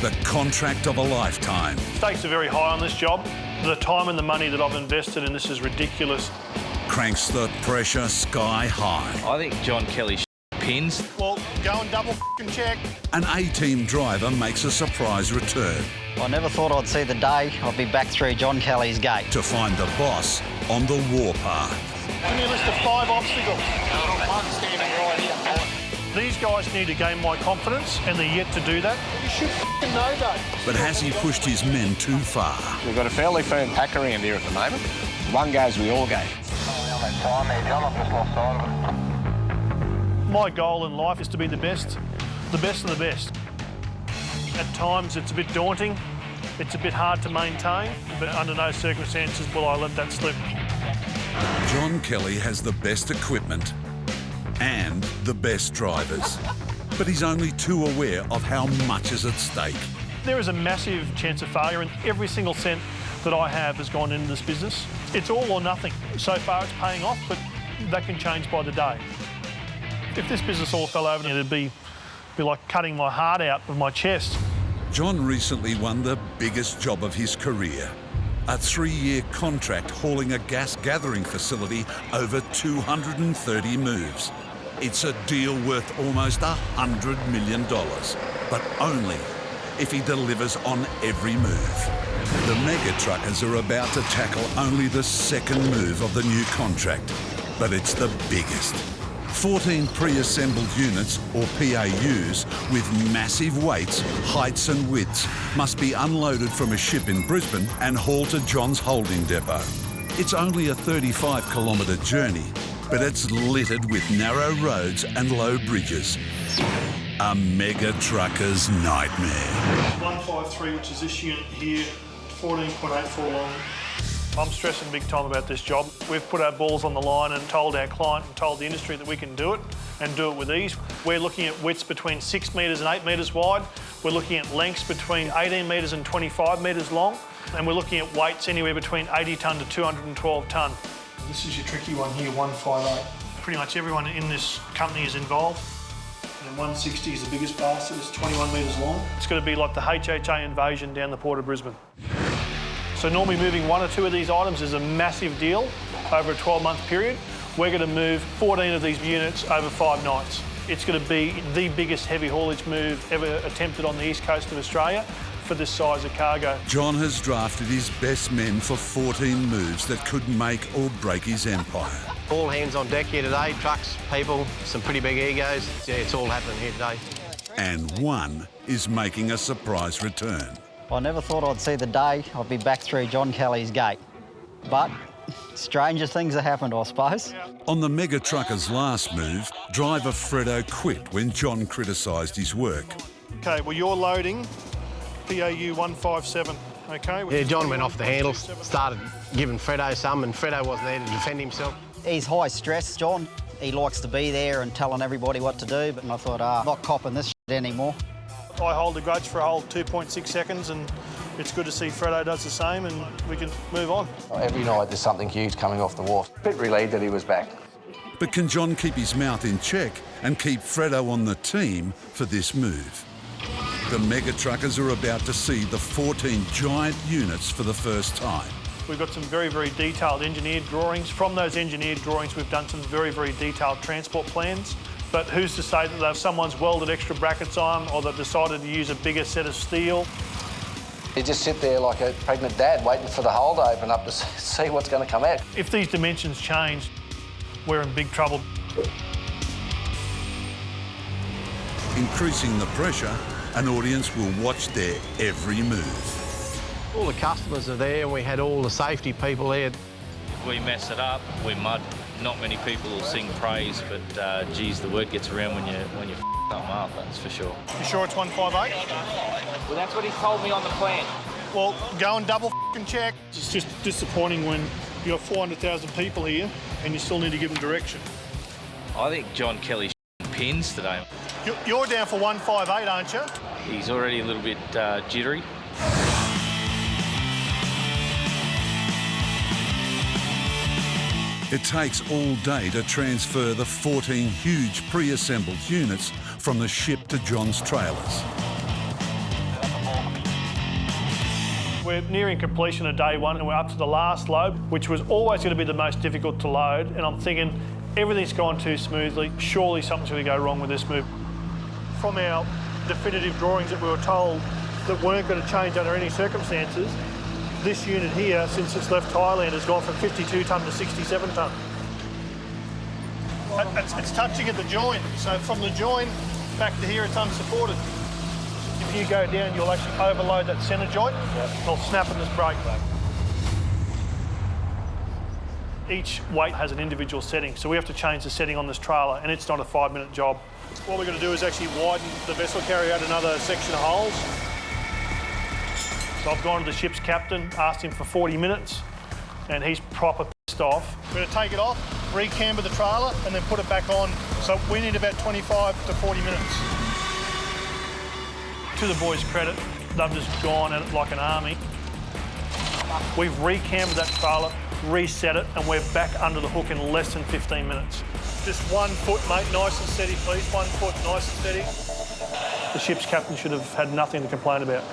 The contract of a lifetime. Stakes are very high on this job. The time and the money that I've invested in this is ridiculous. Cranks the pressure sky high. I think John Kelly pins. Well, go and double check. An A-team driver makes a surprise return I never thought I'd see the day I'd be back through John Kelly's gate. to find the boss on the warpath. Give me a list of 5 obstacles. One standing right here. These guys need to gain my confidence, and they're yet to do that. You should know that. But has he pushed his men too far? We've got a fairly firm pack around here at the moment. One goes, we all go. My goal in life is to be the best of the best. At times it's a bit daunting, it's a bit hard to maintain, but under no circumstances will I let that slip. John Kelly has the best equipment and the best drivers, but he's only too aware of how much is at stake. There is a massive chance of failure, and every single cent that I have has gone into this business. It's all or nothing. So far it's paying off, but that can change by the day. If this business all fell over, it'd be like cutting my heart out of my chest. John recently won the biggest job of his career, a 3-year contract hauling a gas gathering facility over 230 moves. It's a deal worth almost $100 million, but only if he delivers on every move. The MegaTruckers are about to tackle only the second move of the new contract, but it's the biggest. 14 pre-assembled units, or PAUs, with massive weights, heights and widths, must be unloaded from a ship in Brisbane and hauled to John's holding depot. It's only a 35-kilometre journey, but it's littered with narrow roads and low bridges. A MegaTruckers nightmare. 153, which is this unit here, 14.84 long. I'm stressing big time about this job. We've put our balls on the line and told our client and told the industry that we can do it and do it with ease. We're looking at widths between 6 metres and 8 metres wide. We're looking at lengths between 18 metres and 25 metres long. And we're looking at weights anywhere between 80 tonne to 212 tonne. This is your tricky one here, 158. Pretty much everyone in this company is involved. And 160 is the biggest bastard, it's 21 metres long. It's going to be like the HHA invasion down the Port of Brisbane. So normally moving 1 or 2 of these items is a massive deal over a 12-month period. We're going to move 14 of these units over 5 nights. It's going to be the biggest heavy haulage move ever attempted on the east coast of Australia for this size of cargo. John has drafted his best men for 14 moves that could make or break his empire. All hands on deck here today, trucks, people, some pretty big egos. Yeah, it's all happening here today. And one is making a surprise return. I never thought I'd see the day I'd be back through John Kelly's gate. But stranger things have happened, I suppose. On the MegaTruckers' last move, driver Fredo quit when John criticised his work. Okay, well, you're loading PAU 157, okay? Yeah, John went off the handles, started giving Fredo some, and Fredo wasn't there to defend himself. He's high stress, John. He likes to be there and telling everybody what to do, but I thought, not copping this shit anymore. I hold a grudge for a whole 2.6 seconds, and it's good to see Fredo does the same, and we can move on. Every night there's something huge coming off the wharf. A bit relieved that he was back. But can John keep his mouth in check and keep Fredo on the team for this move? The MegaTruckers are about to see the 14 giant units for the first time. We've got some very, very detailed engineered drawings. From those engineered drawings, we've done some very, very detailed transport plans. But who's to say that someone's welded extra brackets on, or they've decided to use a bigger set of steel? You just sit there like a pregnant dad waiting for the hole to open up to see what's going to come out. If these dimensions change, we're in big trouble. Increasing the pressure, an audience will watch their every move. All the customers are there, and we had all the safety people there. If we mess it up, we're mud. Not many people will sing praise, but geez, the word gets around when you f something up, that's for sure. You sure it's 158? Well, that's what he told me on the plan. Well, go and double check. It's just disappointing when you've got 400,000 people here and you still need to give them direction. I think John Kelly pins today. You're down for 158, aren't you? He's already a little bit jittery. It takes all day to transfer the 14 huge pre-assembled units from the ship to John's trailers. We're nearing completion of day one and we're up to the last load, which was always going to be the most difficult to load. And I'm thinking, everything's gone too smoothly. Surely something's going to go wrong with this move. From our definitive drawings that we were told that weren't going to change under any circumstances, this unit here, since it's left Thailand, has gone from 52 tonne to 67 tonne. It's touching at the joint, so from the joint back to here, it's unsupported. If you go down, you'll actually overload that centre joint. It'll snap in this brake. Each weight has an individual setting, so we have to change the setting on this trailer, and it's not a 5-minute job. What we're going to do is actually widen the vessel carrier out another section of holes. So I've gone to the ship's captain, asked him for 40 minutes, and he's proper pissed off. We're going to take it off, recamber the trailer, and then put it back on. So we need about 25 to 40 minutes. To the boys' credit, they've just gone at it like an army. We've recambered that trailer, reset it, and we're back under the hook in less than 15 minutes. Just 1 foot, mate, nice and steady, please. 1 foot, nice and steady. The ship's captain should have had nothing to complain about.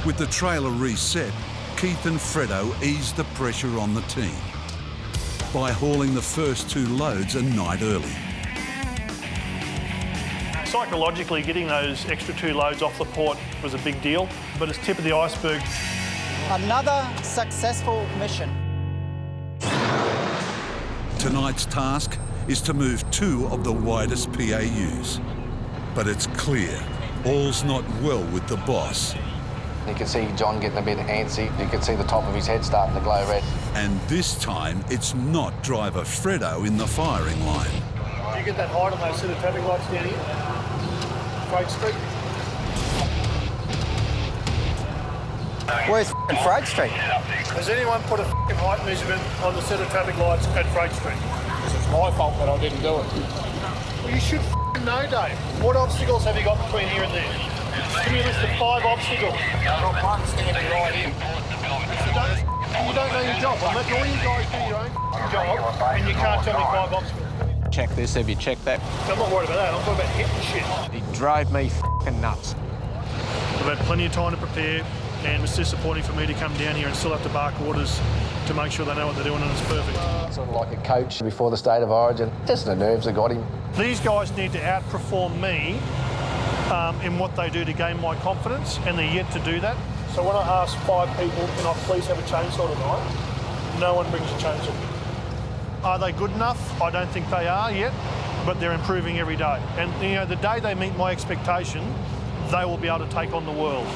With the trailer reset, Keith and Fredo eased the pressure on the team by hauling the first 2 loads a night early. Psychologically, getting those extra 2 loads off the port was a big deal, but it's tip of the iceberg. Another successful mission. Tonight's task is to move 2 of the widest PAUs. But it's clear all's not well with the boss. You can see John getting a bit antsy. You can see the top of his head starting to glow red. And this time, it's not driver Fredo in the firing line. Do you get that height on those set of traffic lights down here? Freight Street? Where's Freight Street? Has anyone put a height measurement on the set of traffic lights at Freight Street? It's my fault that I didn't do it. Well, you should know, Dave. What obstacles have you got between here and there? Give me a list of 5 obstacles. I'm standing right in. You don't know your job. I'm letting all you guys do your own job, and you can't tell me 5 obstacles. Check this, have you checked that? I'm not worried about that. I'm talking about hitting shit. He drove me f***ing nuts. We've had plenty of time to prepare, and it's disappointing for me to come down here and still have to bark orders to make sure they know what they're doing and it's perfect. Sort of like a coach before the State of Origin. Just the nerves that got him. These guys need to outperform me in what they do to gain my confidence, and they're yet to do that. So when I ask 5 people, can I please have a chainsaw tonight? No one brings a chainsaw. Are they good enough? I don't think they are yet, but they're improving every day. And you know, the day they meet my expectation, they will be able to take on the world.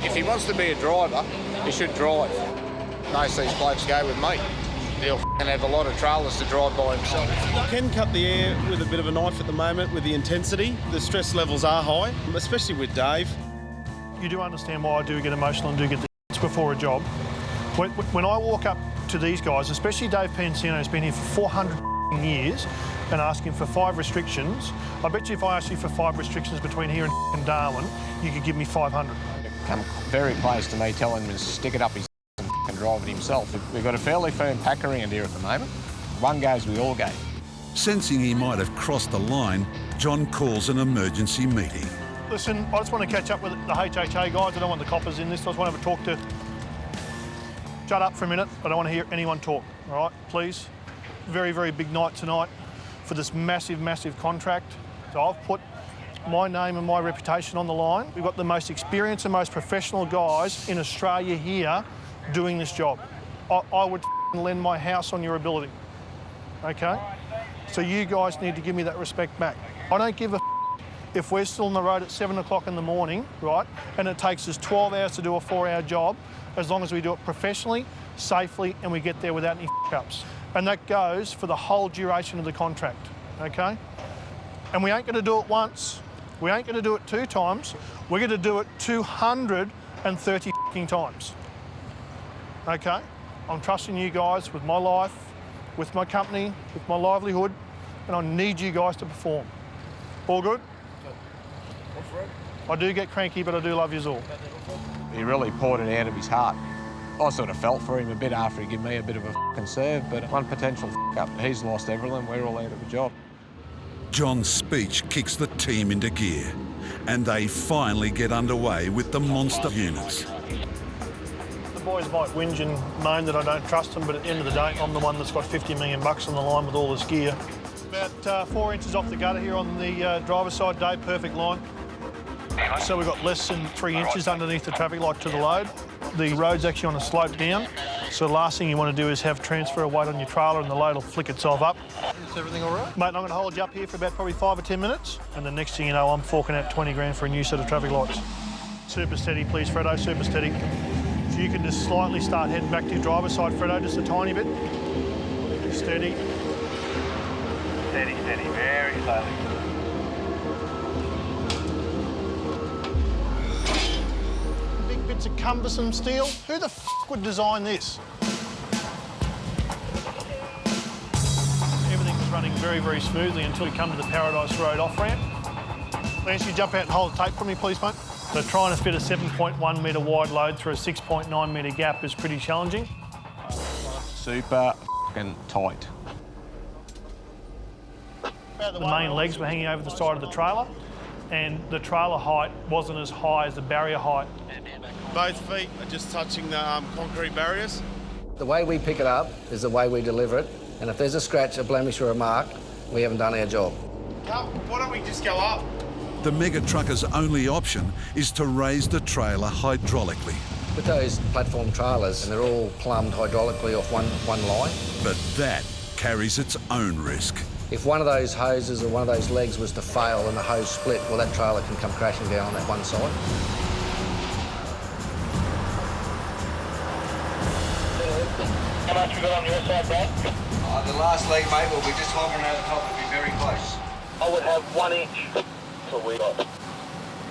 If he wants to be a driver, he should drive. Most of these blokes go with me. He'll have a lot of trailers to drive by himself. You can cut the air with a bit of a knife at the moment with the intensity. The stress levels are high, especially with Dave. You do understand why I do get emotional and do get the before a job. When I walk up to these guys, especially Dave Pansino, who's been here for 400 years, and ask him for 5 restrictions, I bet you if I asked you for 5 restrictions between here and Darwin, you could give me 500. Come very close to me telling him to stick it up his and drive it himself. We've got a fairly firm pack around here at the moment. One goes, we all go. Sensing he might have crossed the line, John calls an emergency meeting. Listen, I just want to catch up with the HHA guys. I don't want the coppers in this. I just want to have a talk to... Shut up for a minute. I don't want to hear anyone talk, all right? Please. Very, very big night tonight for this massive, massive contract. So I've put my name and my reputation on the line. We've got the most experienced and most professional guys in Australia here doing this job. I would lend my house on your ability, okay? So you guys need to give me that respect back. I don't give a if we're still on the road at 7 o'clock in the morning, right, and it takes us 12 hours to do a 4-hour job, as long as we do it professionally, safely, and we get there without any ups. And that goes for the whole duration of the contract, okay? And we ain't going to do it once. We ain't going to do it 2 times. We're going to do it 230 times, okay? I'm trusting you guys with my life, with my company, with my livelihood, and I need you guys to perform. All good? I do get cranky, but I do love yous all. He really poured it out of his heart. I sort of felt for him a bit after he gave me a bit of a f***ing serve, but one potential f*** up, he's lost everything, we're all out of a job. John's speech kicks the team into gear, and they finally get underway with the monster units. The boys might whinge and moan that I don't trust them, but at the end of the day, I'm the one that's got 50 million bucks on the line with all this gear. About 4 inches off the gutter here on the driver's side, Dave, perfect line. So we've got less than 3 inches underneath the traffic light to the load. The road's actually on a slope down, so the last thing you want to do is have transfer of weight on your trailer and the load will flick itself up. Is everything all right? Mate, I'm going to hold you up here for about probably 5 or 10 minutes, and the next thing you know, I'm forking out 20 grand for a new set of traffic lights. Super steady, please, Fredo, super steady. If you can just slightly start heading back to your driver's side, Fredo, just a tiny bit. Steady. Steady, steady, very slowly. Big bits of cumbersome steel. Who the f would design this? Everything's running very, very smoothly until you come to the Paradise Road off-ramp. Lance, you jump out and hold the tape for me, please, mate. So trying to fit a 7.1 metre wide load through a 6.9 metre gap is pretty challenging. Super f***ing tight. The main legs were hanging over the side of the trailer, and the trailer height wasn't as high as the barrier height. Both feet are just touching the concrete barriers. The way we pick it up is the way we deliver it, and if there's a scratch, a blemish or a mark, we haven't done our job. Why don't we just go up? The MegaTruckers' only option is to raise the trailer hydraulically. With those platform trailers, and they're all plumbed hydraulically off one line. But that carries its own risk. If one of those hoses or one of those legs was to fail and the hose split, well, that trailer can come crashing down on that one side. How much we got on your side, Brad? The last leg, mate, will be just hovering over the top. It'll be very close. I would have 1 inch. That's what we got.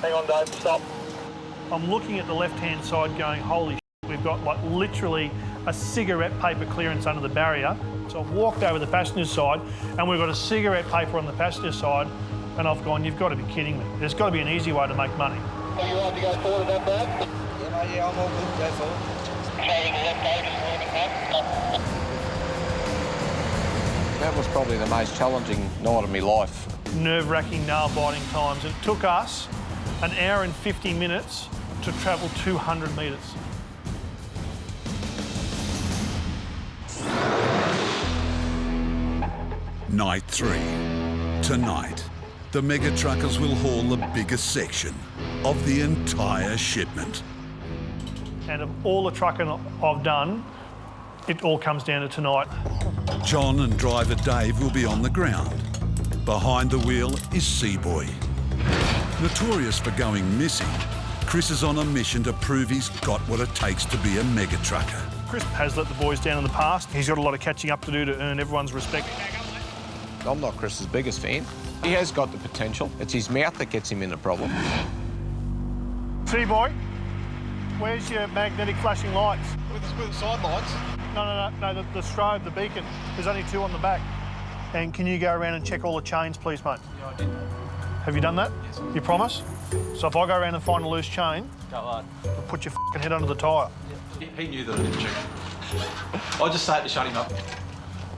Hang on, Dave, stop. I'm looking at the left-hand side going, holy shit, we've got like literally a cigarette paper clearance under the barrier. So I've walked over the passenger side and we've got a cigarette paper on the passenger side, and I've gone, you've got to be kidding me. There's got to be an easy way to make money. Are you allowed to go forward at that, Brad? Yeah, mate, yeah, I'm all good. Go forward. Showing the left leg just a little bit back. That was probably the most challenging night of my life. Nerve-wracking, nail-biting times. It took us an hour and 50 minutes to travel 200 metres. Night 3. Tonight, the MegaTruckers will haul the biggest section of the entire shipment. And of all the trucking I've done, it all comes down to tonight. John and driver Dave will be on the ground. Behind the wheel is Seaboy. Notorious for going missing, Chris is on a mission to prove he's got what it takes to be a MegaTrucker. Chris has let the boys down in the past. He's got a lot of catching up to do to earn everyone's respect. I'm not Chris's biggest fan. He has got the potential. It's his mouth that gets him in a problem. Seaboy, where's your magnetic flashing lights? With the side lights. No, the strobe, the beacon. There's only 2 on the back. And can you go around and check all the chains, please, mate? Yeah, I did. Have you done that? Yes. You promise? So if I go around and find a loose chain, Go hard. I'll put your f***ing head under the tyre. He knew that I didn't check. I just started to shut him up.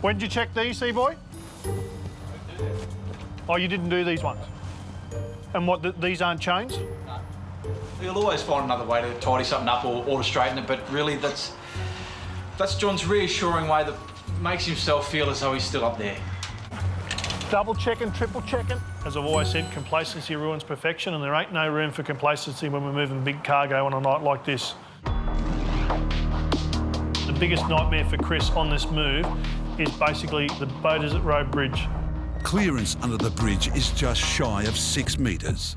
When did you check these, Seaboy? Oh, you didn't do these ones? And what, these aren't chains? No. He'll always find another way to tidy something up or to straighten it, but really that's John's reassuring way that makes himself feel as though he's still up there. Double checking, triple checking. As I've always said, complacency ruins perfection, and there ain't no room for complacency when we're moving big cargo on a night like this. The biggest nightmare for Chris on this move is basically the Beaudesert Road Bridge. Clearance under the bridge is just shy of 6 metres.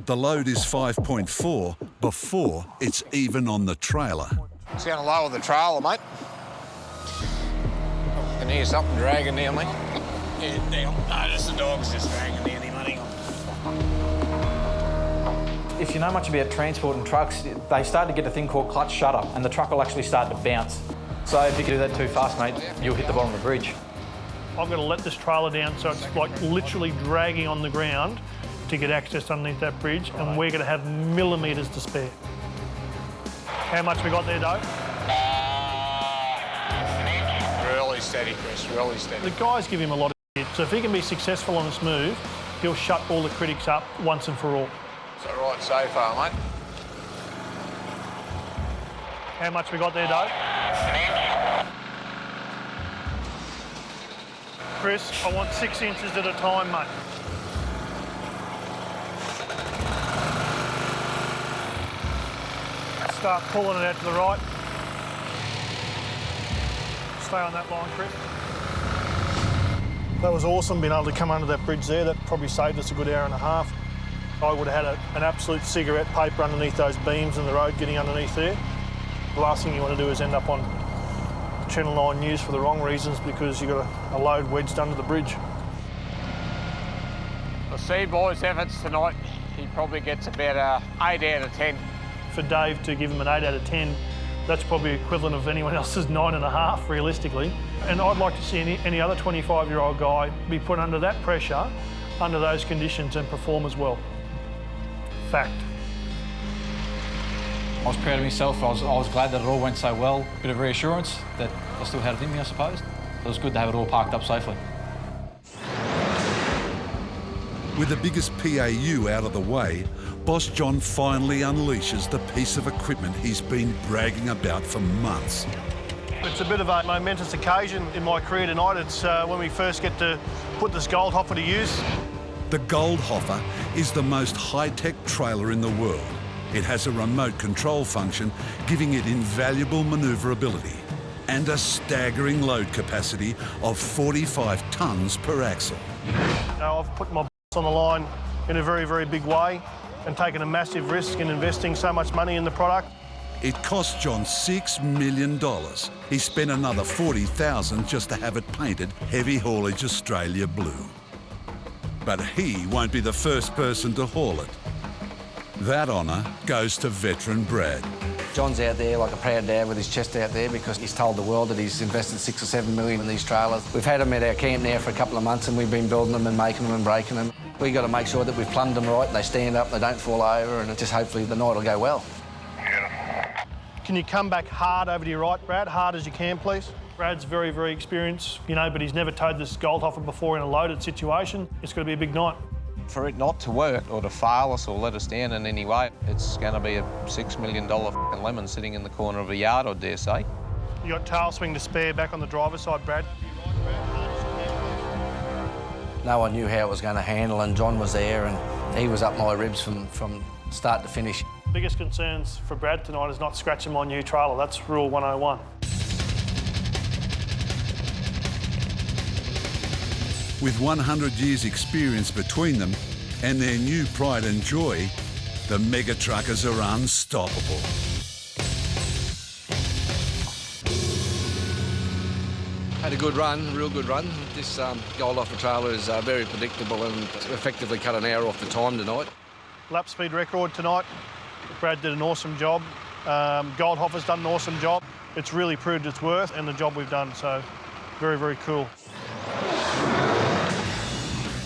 The load is 5.4 before it's even on the trailer. It's going to lower the trailer, mate. I can hear something dragging down me. Yeah, down. No, that's the dog's just dragging down him, honey. If you know much about transport and trucks, they start to get a thing called clutch shutter, and the truck will actually start to bounce. So if you do that too fast, mate, you'll hit the bottom of the bridge. I've got to let this trailer down so it's like literally dragging on the ground to get access underneath that bridge, and we're going to have millimetres to spare. How much we got there, Doe? Really steady, Chris, really steady. The guys give him a lot of shit. So if he can be successful on this move, he'll shut all the critics up once and for all. So right so far, mate. How much we got there, Dave? Chris, I want 6 inches at a time, mate. Start pulling it out to the right. Stay on that line, Chris. That was awesome being able to come under that bridge there. That probably saved us a good hour and a half. I would have had an absolute cigarette paper underneath those beams in the road getting underneath there. The last thing you want to do is end up on Channel 9 News for the wrong reasons because you've got a load wedged under the bridge. The Sea Boy's efforts tonight, he probably gets about a 8 out of 10. For Dave to give him an 8 out of 10, that's probably equivalent of anyone else's 9.5, realistically. And I'd like to see any other 25-year-old guy be put under that pressure, under those conditions, and perform as well. Fact. I was proud of myself. I was glad that it all went so well. Bit of reassurance that I still had it in me, I suppose. It was good to have it all parked up safely. With the biggest PAU out of the way, Boss John finally unleashes the piece of equipment he's been bragging about for months. It's a bit of a momentous occasion in my career tonight. It's when we first get to put this gold hopper to use. The Gold Hopper is the most high-tech trailer in the world. It has a remote control function, giving it invaluable manoeuvrability and a staggering load capacity of 45 tonnes per axle. Now, I've put my on the line in a very, very big way and taken a massive risk in investing so much money in the product. It cost John $6 million. He spent another $40,000 just to have it painted Heavy Haulage Australia blue. But he won't be the first person to haul it. That honour goes to veteran Brad. John's out there like a proud dad with his chest out there because he's told the world that he's invested $6 or $7 million in these trailers. We've had them at our camp now for a couple of months and we've been building them and making them and breaking them. We've got to make sure that we've plumbed them right, they stand up, they don't fall over, and just hopefully the night will go well. Can you come back hard over to your right, Brad? Hard as you can, please. Brad's very, very experienced, but he's never towed this gold hopper before in a loaded situation. It's got to be a big night. For it not to work or to fail us or let us down in any way, it's going to be a $6 million lemon sitting in the corner of a yard, I dare say. You got tail swing to spare back on the driver's side, Brad. No one knew how it was going to handle, and John was there, and he was up my ribs from start to finish. Biggest concerns for Brad tonight is not scratching my new trailer. That's rule 101. With 100 years' experience between them and their new pride and joy, the MegaTruckers are unstoppable. Had a good run, a real good run. This gold hopper trailer is very predictable and effectively cut an hour off the time tonight. Lap speed record tonight. Brad did an awesome job. Gold hopper's done an awesome job. It's really proved its worth and the job we've done, so very, very cool.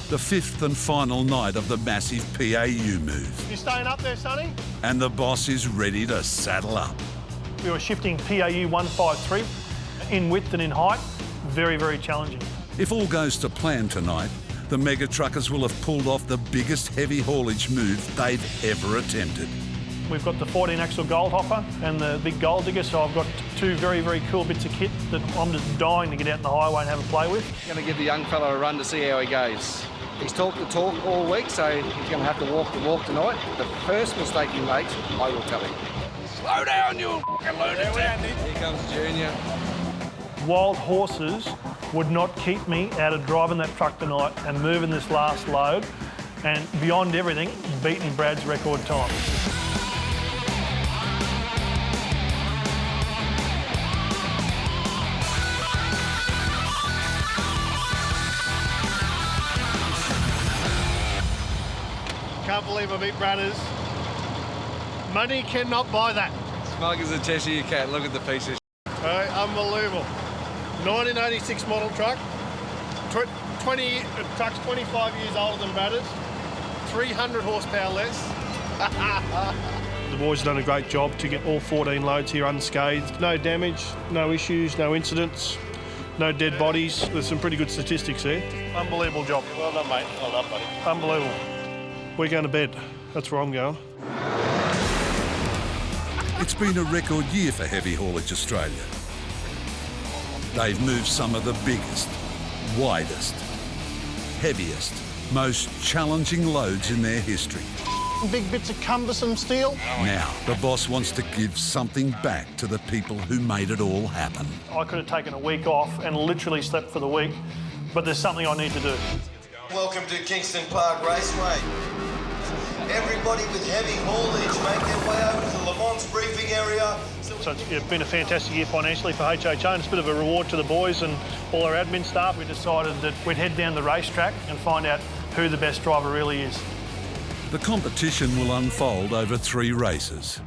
The fifth and final night of the massive PAU move. You staying up there, Sonny? And the boss is ready to saddle up. We were shifting PAU 153 in width and in height. Very, very challenging. If all goes to plan tonight, the MegaTruckers will have pulled off the biggest heavy haulage move they've ever attempted. We've got the 14-axle gold hopper and the big gold digger, so I've got two very, very cool bits of kit that I'm just dying to get out in the highway and have a play with. Going to give the young fella a run to see how he goes. He's talked the talk all week, so he's going to have to walk the walk tonight. The first mistake he makes, I will tell him. Slow down, you f***ing lunatic! Here comes Junior. Wild horses would not keep me out of driving that truck tonight and moving this last load, and beyond everything, beating Brad's record time. Can't believe I beat Brothers. Money cannot buy that. Smug as a Cheshire, you can't look at the piece of Unbelievable. 1986 model truck. Truck's 25 years older than Brothers. 300 horsepower less. The boys have done a great job to get all 14 loads here unscathed. No damage, no issues, no incidents. no dead bodies. There's some pretty good statistics there. Unbelievable job. Well done, mate. Well done, buddy. Unbelievable. We're going to bed. That's where I'm going. It's been a record year for Heavy Haulage Australia. They've moved some of the biggest, widest, heaviest, most challenging loads in their history. Big bits of cumbersome steel. Now, the boss wants to give something back to the people who made it all happen. I could have taken a week off and literally slept for the week, but there's something I need to do. Welcome to Kingston Park Raceway. Everybody with heavy haulage make their way over to the Le Mans briefing area. So it's been a fantastic year financially for HHO, and it's a bit of a reward to the boys and all our admin staff. We decided that we'd head down the racetrack and find out who the best driver really is. The competition will unfold over 3 races.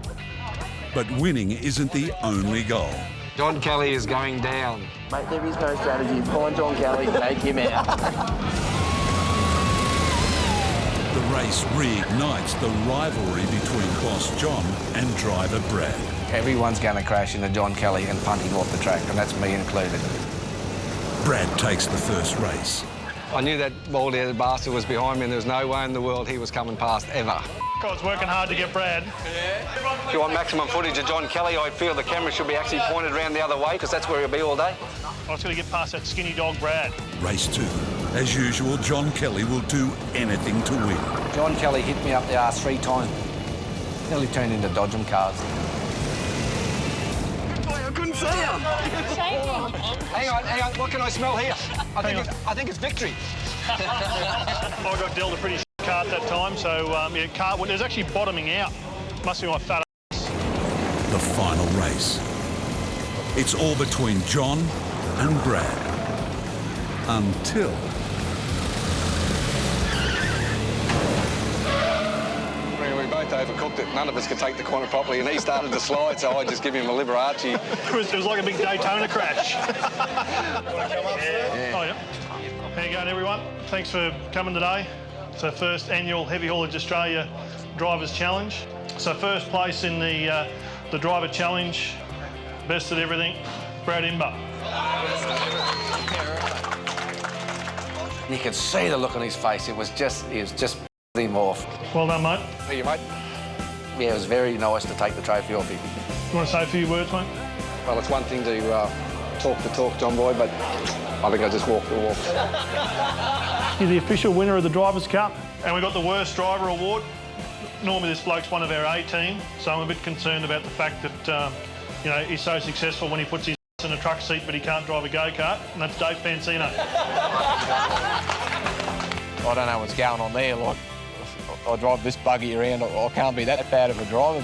But winning isn't the only goal. John Kelly is going down. Mate, there is no strategy. Find John Kelly, take him out. The race reignites the rivalry between boss John and driver Brad. Everyone's going to crash into John Kelly and punt him off the track, and that's me included. Brad takes the first race. I knew that bald-headed bastard was behind me and there was no way in the world he was coming past, ever. I was working hard to get Brad. If you want maximum footage of John Kelly, I feel the camera should be actually pointed around the other way because that's where he'll be all day. I was going to get past that skinny dog Brad. Race 2. As usual, John Kelly will do anything to win. John Kelly hit me up the arse 3 times. Nearly turned into Dodgem cars. I couldn't see him. Hang on. What can I smell here? I think it's victory. I got dealt a pretty cart that time, so yeah, cart it was actually bottoming out. Must be my fat ass. The final race. It's all between John and Brad. Until... We both overcooked it. None of us could take the corner properly, and he started to slide, so I just give him a Liberace. It was like a big Daytona crash. Yeah. Oh, yeah. How you going, everyone? Thanks for coming today. It's our first annual Heavy Haulage Australia Drivers Challenge. So first place in the Driver Challenge, best at everything, Brad Imber. You could see the look on his face. He was just him off. Well done, mate. Thank you, mate. Yeah, it was very nice to take the trophy off him. You want to say a few words, mate? Well, it's one thing to talk the talk, John Boy, but I think I just walked the walk. You're the official winner of the Drivers' Cup, and we got the Worst Driver Award. Normally this bloke's one of our A team, so I'm a bit concerned about the fact that you know, he's so successful when he puts his in a truck seat, but he can't drive a go-kart, and that's Dave Pancino. I don't know what's going on there. Like, I drive this buggy around, I can't be that bad of a driver.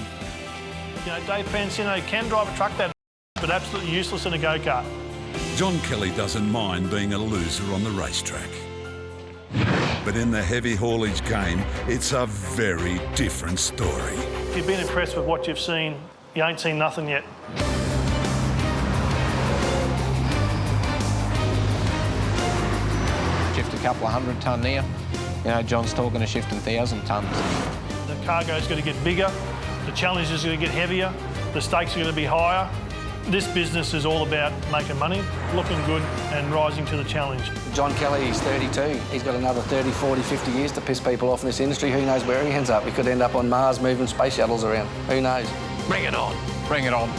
You know, Dave Pancino can drive a truck that but absolutely useless in a go-kart. John Kelly doesn't mind being a loser on the racetrack. But in the heavy haulage game, it's a very different story. If you've been impressed with what you've seen, you ain't seen nothing yet. Shift a couple of 100 tonne there. You know, John's talking of shifting 1,000 tonnes. The cargo's going to get bigger, the challenge is going to get heavier, the stakes are going to be higher. This business is all about making money, looking good and rising to the challenge. John Kelly, he's 32. He's got another 30, 40, 50 years to piss people off in this industry. Who knows where he ends up? He could end up on Mars moving space shuttles around. Who knows? Bring it on. Bring it on.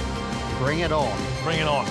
Bring it on. Bring it on.